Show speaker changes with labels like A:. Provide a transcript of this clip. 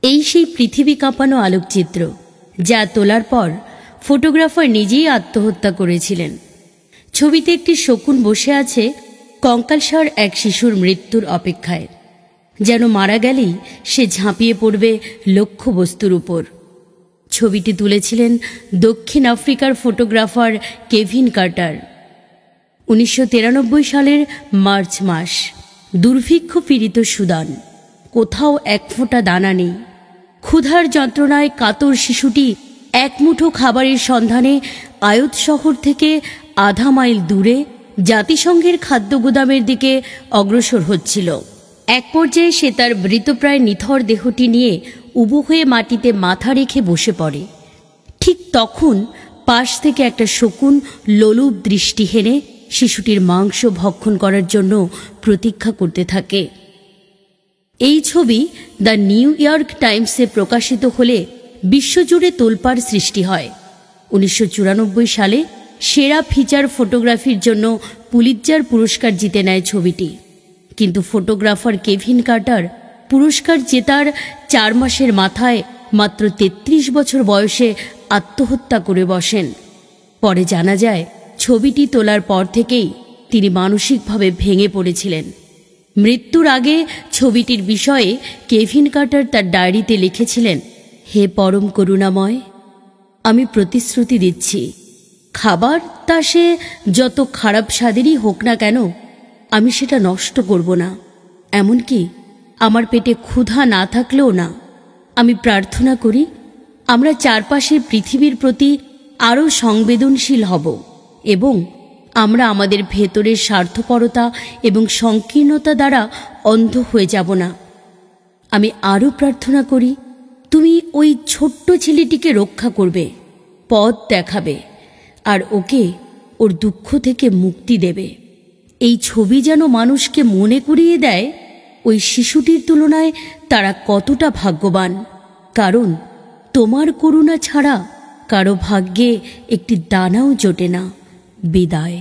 A: এই সেই পৃথিবী কাঁপানো আলোকচিত্র যা তোলার পর ফটোগ্রাফার নিজেই আত্মহত্যা করেছিলেন। ছবিতে একটি শকুন বসে আছে কঙ্কালসার এক শিশুর মৃত্যুর অপেক্ষায়, যেন মারা গেলেই সে ঝাঁপিয়ে পড়বে লক্ষ্যবস্তুর উপর। ছবিটি তুলেছিলেন দক্ষিণ আফ্রিকার ফটোগ্রাফার কেভিন কার্টার। 1993 সালের মার্চ মাস। দুর্ভিক্ষ পীড়িত সুদান, কোথাও এক ফোঁটা দানা নেই। ক্ষুধার যন্ত্রণায় কাতর শিশুটি এক মুঠো খাবারের সন্ধানে আয়ত শহর থেকে আধা মাইল দূরে জাতিসংঘের খাদ্য গুদামের দিকে অগ্রসর হচ্ছিল। এক পর্যায়ে সে তার মৃতপ্রায় নিথর দেহটি নিয়ে উবু হয়ে মাটিতে মাথা রেখে বসে পড়ে। ঠিক তখন পাশ থেকে একটা শকুন লোলুপ দৃষ্টি হেনে শিশুটির মাংস ভক্ষণ করার জন্য প্রতীক্ষা করতে থাকে। এই ছবি দ্য নিউ ইয়র্ক টাইমসে প্রকাশিত হলে বিশ্বজুড়ে তোলপাড় সৃষ্টি হয়। 1994 সালে সেরা ফিচার ফটোগ্রাফির জন্য পুলিৎজার পুরস্কার জিতে নেয় ছবিটি। কিন্তু ফটোগ্রাফার কেভিন কার্টার পুরস্কার জেতার 4 মাসের মাথায় মাত্র 33 বছর বয়সে আত্মহত্যা করে বসেন। পরে জানা যায় ছবিটি তোলার পর থেকেই তিনি মানসিকভাবে ভেঙে পড়েছিলেন। মৃত্যুর আগে ছবিটির বিষয়ে কেভিন কার্টার তার ডায়েরিতে লিখেছিলেন, হে পরম করুণাময়, আমি প্রতিশ্রুতি দিচ্ছি, খাবার তা সে যত খারাপ স্বাদেরই হোক না কেন, আমি সেটা নষ্ট করব না। এমনকি আমার পেটে ক্ষুধা না থাকলেও না। আমি প্রার্থনা করি আমরা চারপাশের পৃথিবীর প্রতি আরও সংবেদনশীল হব এবং আমরা আমাদের ভেতরের স্বার্থপরতা এবং সংকীর্ণতা দ্বারা অন্ধ হয়ে যাব না। আমি আরও প্রার্থনা করি তুমি ওই ছোট্ট ছেলেটিকে রক্ষা করবে, পথ দেখাবে আর ওকে ওর দুঃখ থেকে মুক্তি দেবে। এই ছবি যেন মানুষকে মনে করিয়ে দেয় ওই শিশুটির তুলনায় তারা কতটা ভাগ্যবান, কারণ তোমার করুণা ছাড়া কারো ভাগ্যে একটি দানাও জোটে না। বিদায়।